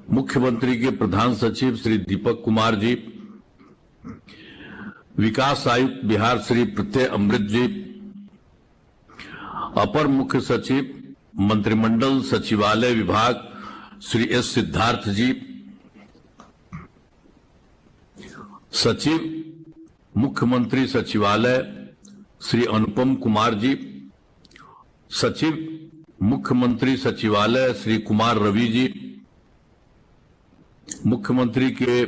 मुख्यमंत्री के प्रधान सचिव श्री दीपक कुमार जी, विकास आयुक्त बिहार श्री प्रत्यय अमृत जी, अपर मुख्य सचिव मंत्रिमंडल सचिवालय विभाग श्री एस सिद्धार्थ जी, सचिव मुख्यमंत्री सचिवालय श्री अनुपम कुमार जी, सचिव मुख्यमंत्री सचिवालय श्री कुमार रवि जी, मुख्यमंत्री के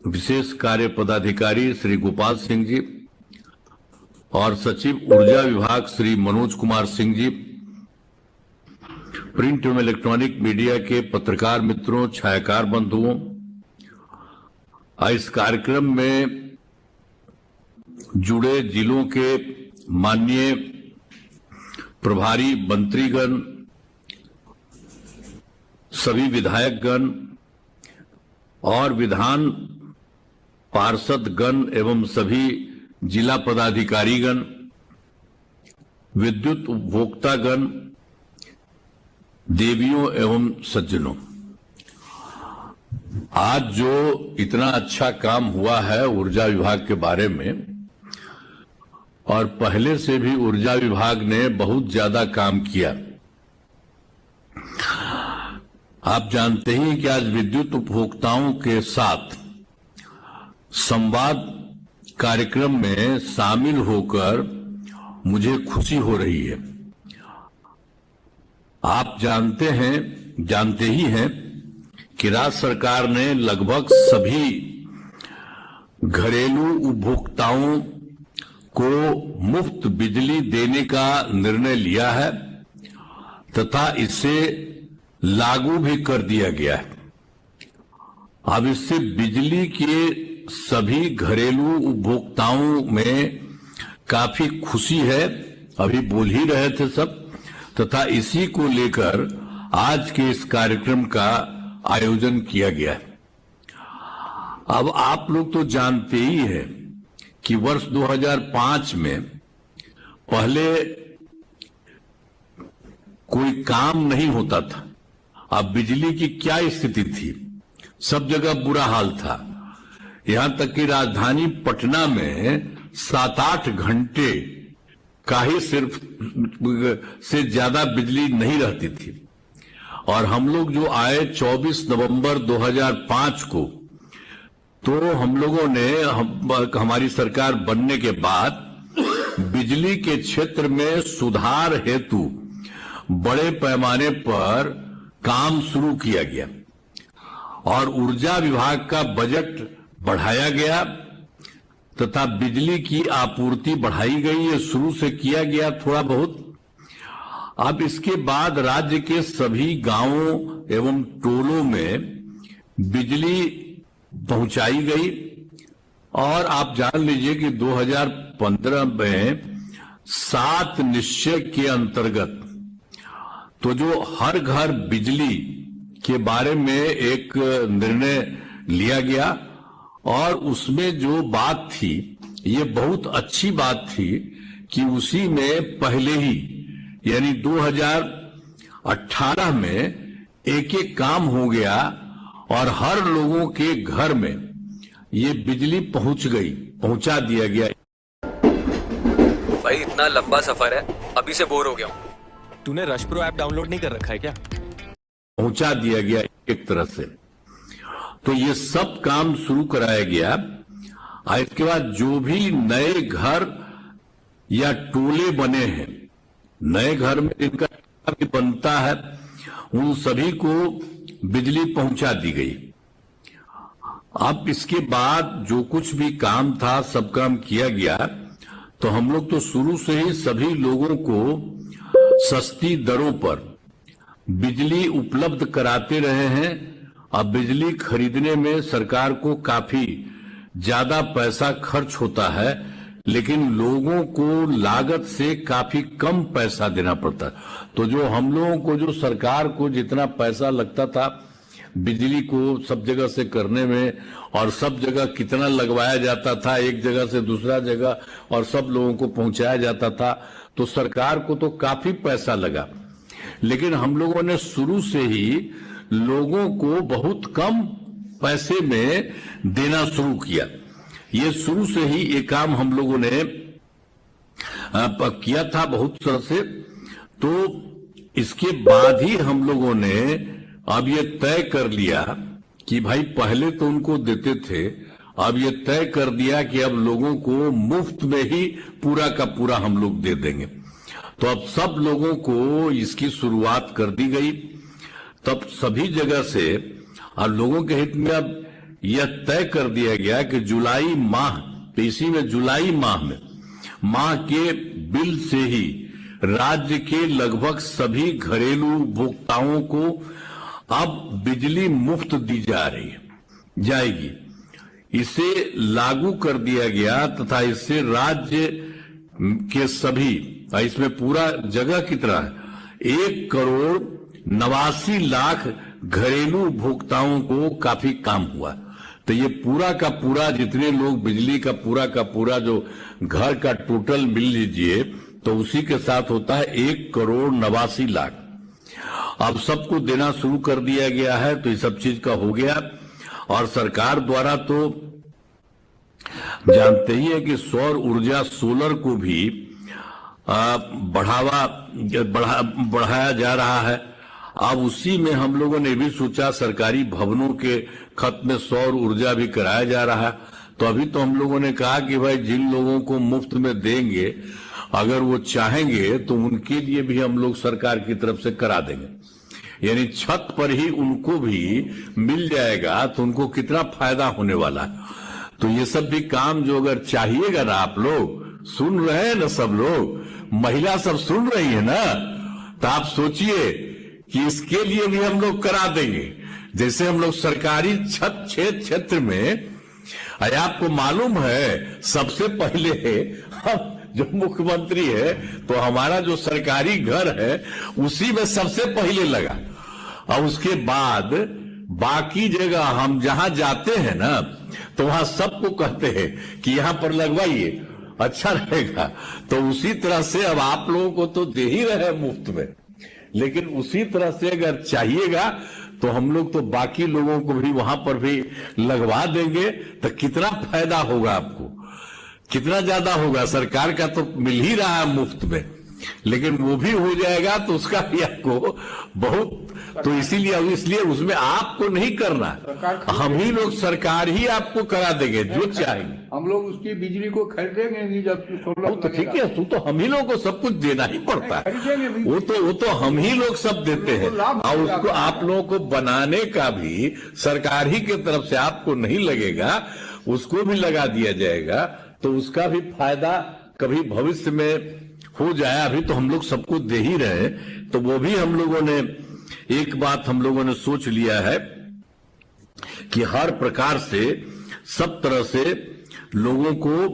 विशेष कार्य पदाधिकारी श्री गोपाल सिंह जी और सचिव ऊर्जा विभाग श्री मनोज कुमार सिंह जी, प्रिंट एवं इलेक्ट्रॉनिक मीडिया के पत्रकार मित्रों, छायाकार बंधुओं, इस कार्यक्रम में जुड़े जिलों के माननीय प्रभारी मंत्रीगण, सभी विधायकगण और विधान पार्षदगण एवं सभी जिला पदाधिकारीगण, विद्युत उपभोक्तागण, देवियों एवं सज्जनों, आज जो इतना अच्छा काम हुआ है ऊर्जा विभाग के बारे में, और पहले से भी ऊर्जा विभाग ने बहुत ज्यादा काम किया। आप जानते ही कि आज विद्युत उपभोक्ताओं के साथ संवाद कार्यक्रम में शामिल होकर मुझे खुशी हो रही है। आप जानते ही हैं कि राज्य सरकार ने लगभग सभी घरेलू उपभोक्ताओं को मुफ्त बिजली देने का निर्णय लिया है तथा इसे लागू भी कर दिया गया है। अब इससे बिजली के सभी घरेलू उपभोक्ताओं में काफी खुशी है, अभी बोल ही रहे थे सब, तथा इसी को लेकर आज के इस कार्यक्रम का आयोजन किया गया है। अब आप लोग तो जानते ही हैं कि वर्ष 2005 में पहले कोई काम नहीं होता था। अब बिजली की क्या स्थिति थी, सब जगह बुरा हाल था। यहां तक कि राजधानी पटना में 7-8 घंटे का ही सिर्फ से ज्यादा बिजली नहीं रहती थी। और हम लोग जो आए 24 नवंबर 2005 को, तो हम लोगों ने हमारी सरकार बनने के बाद बिजली के क्षेत्र में सुधार हेतु बड़े पैमाने पर काम शुरू किया गया और ऊर्जा विभाग का बजट बढ़ाया गया तथा बिजली की आपूर्ति बढ़ाई गई। ये शुरू से किया गया थोड़ा बहुत। अब इसके बाद राज्य के सभी गांवों एवं टोलों में बिजली पहुंचाई गई और आप जान लीजिए कि 2015 में 7 निश्चय के अंतर्गत तो जो हर घर बिजली के बारे में एक निर्णय लिया गया और उसमें जो बात थी, ये बहुत अच्छी बात थी कि उसी में पहले ही यानी 2018 में एक एक काम हो गया और हर लोगों के घर में ये बिजली पहुंचा दिया गया। भाई इतना लंबा सफर है, अभी से बोर हो गया हूँ। तूने रश प्रो ऐप डाउनलोड नहीं कर रखा है क्या? पहुंचा दिया गया एक तरह से। तो ये सब काम शुरू कराया गया। इसके बाद जो भी नए घर या टोले बने हैं, नए घर में जिनका भी बनता है, उन सभी को बिजली पहुंचा दी गई। अब इसके बाद जो कुछ भी काम था सब काम किया गया। तो हम लोग तो शुरू से ही सभी लोगों को सस्ती दरों पर बिजली उपलब्ध कराते रहे हैं। अब बिजली खरीदने में सरकार को काफी ज्यादा पैसा खर्च होता है, लेकिन लोगों को लागत से काफी कम पैसा देना पड़ता है। तो जो हम लोगों को, जो सरकार को जितना पैसा लगता था बिजली को सब जगह से करने में, और सब जगह कितना लगवाया जाता था एक जगह से दूसरा जगह, और सब लोगों को पहुंचाया जाता था, तो सरकार को तो काफी पैसा लगा। लेकिन हम लोगों ने शुरू से ही लोगों को बहुत कम पैसे में देना शुरू किया। ये शुरू से ही ये काम हम लोगों ने किया था बहुत तरह से। तो इसके बाद ही हम लोगों ने अब ये तय कर लिया कि भाई पहले तो उनको देते थे, अब ये तय कर दिया कि अब लोगों को मुफ्त में ही पूरा का पूरा हम लोग दे देंगे। तो अब सब लोगों को इसकी शुरुआत कर दी गई। तब सभी जगह से और लोगों के हित में अब यह तय कर दिया गया कि जुलाई माह, इसी में जुलाई माह के बिल से ही राज्य के लगभग सभी घरेलू उपभोक्ताओं को अब बिजली मुफ्त दी जाएगी। इसे लागू कर दिया गया तथा इससे राज्य के सभी, इसमें पूरा जगह कितना है, 1,89,00,000 घरेलू उपभोक्ताओं को काफी काम हुआ। तो ये पूरा का पूरा जितने लोग बिजली का पूरा जो घर का टोटल मिल लीजिए तो उसी के साथ होता है 1,89,00,000। अब सबको देना शुरू कर दिया गया है। तो ये सब चीज का हो गया। और सरकार द्वारा तो जानते ही है कि सौर ऊर्जा, सोलर को भी बढ़ाया जा रहा है। अब उसी में हम लोगों ने भी सोचा सरकारी भवनों के खत में सौर ऊर्जा भी कराया जा रहा है। तो अभी तो हम लोगों ने कहा कि भाई जिन लोगों को मुफ्त में देंगे, अगर वो चाहेंगे तो उनके लिए भी हम लोग सरकार की तरफ से करा देंगे, यानी छत पर ही उनको भी मिल जाएगा। तो उनको कितना फायदा होने वाला है। तो ये सब भी काम जो अगर चाहिएगा ना, आप लोग सुन रहे हैं ना, सब लोग महिला सब सुन रही है ना, तो आप सोचिए कि इसके लिए भी हम लोग करा देंगे। जैसे हम लोग सरकारी छत क्षेत्र में, अरे आपको मालूम है सबसे पहले हम जो मुख्यमंत्री है तो हमारा जो सरकारी घर है उसी में सबसे पहले लगा। और उसके बाद बाकी जगह हम जहां जाते हैं ना तो वहां सबको कहते हैं कि यहां पर लगवाइए, अच्छा रहेगा। तो उसी तरह से अब आप लोगों को तो दे ही रहे हैं मुफ्त में, लेकिन उसी तरह से अगर चाहिएगा तो हम लोग तो बाकी लोगों को भी वहां पर भी लगवा देंगे। तो कितना फायदा होगा आपको, कितना ज्यादा होगा। सरकार का तो मिल ही रहा है मुफ्त में, लेकिन वो भी हो जाएगा तो उसका भी आपको बहुत, तो इसलिए उसमें आपको नहीं करना, हम ही लोग, सरकार ही आपको करा देंगे जो चाहेंगे। हम लोग उसकी बिजली को खरीदेंगे नहीं, जब सोलर तो ठीक है, तो हम ही लोगों को सब कुछ देना ही पड़ता है। वो तो हम ही लोग सब देते हैं। और उसको आप लोगों को बनाने का भी सरकार ही की तरफ से आपको नहीं लगेगा, उसको भी लगा दिया जाएगा। तो उसका भी फायदा कभी भविष्य में हो जाए। अभी तो हम लोग सबको दे ही रहे, तो वो भी हम लोगों ने एक बात हम लोगों ने सोच लिया है कि हर प्रकार से सब तरह से लोगों को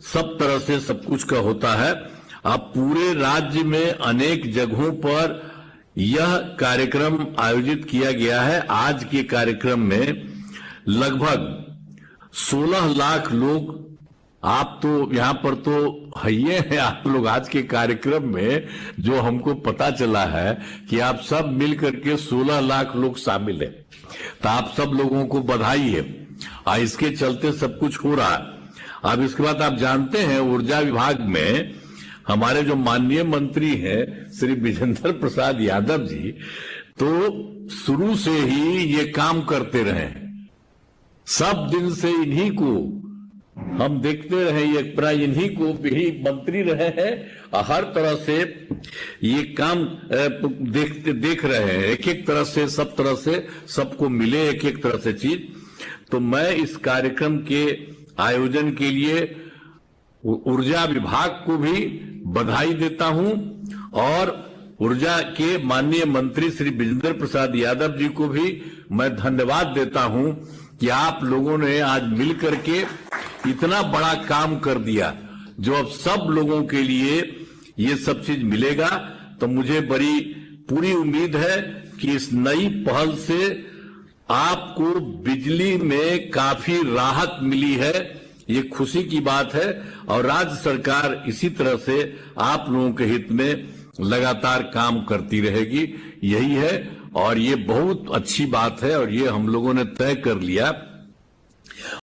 सब तरह से सब कुछ का होता है। अब पूरे राज्य में अनेक जगहों पर यह कार्यक्रम आयोजित किया गया है। आज के कार्यक्रम में लगभग 16 लाख लोग, आप तो यहां पर तो हइये हैं आप लोग। आज के कार्यक्रम में जो हमको पता चला है कि आप सब मिलकर के 16 लाख लोग शामिल हैं। तो आप सब लोगों को बधाई है। इसके चलते सब कुछ हो रहा है। अब इसके बाद आप जानते हैं ऊर्जा विभाग में हमारे जो माननीय मंत्री हैं श्री विजेंद्र प्रसाद यादव जी, तो शुरू से ही ये काम करते रहे हैं। सब दिन से इन्हीं को हम देखते रहे, ये इन्हीं को भी मंत्री रहे हैं। हर तरह से ये काम देख रहे हैं। एक एक तरह से सब तरह से सबको मिले एक एक तरह से चीज। तो मैं इस कार्यक्रम के आयोजन के लिए ऊर्जा विभाग को भी बधाई देता हूं और ऊर्जा के माननीय मंत्री श्री विजेंद्र प्रसाद यादव जी को भी मैं धन्यवाद देता हूं कि आप लोगों ने आज मिलकर के इतना बड़ा काम कर दिया, जो अब सब लोगों के लिए ये सब चीज मिलेगा। तो मुझे बड़ी पूरी उम्मीद है कि इस नई पहल से आपको बिजली में काफी राहत मिली है। ये खुशी की बात है और राज्य सरकार इसी तरह से आप लोगों के हित में लगातार काम करती रहेगी, यही है। और ये बहुत अच्छी बात है और ये हम लोगों ने तय कर लिया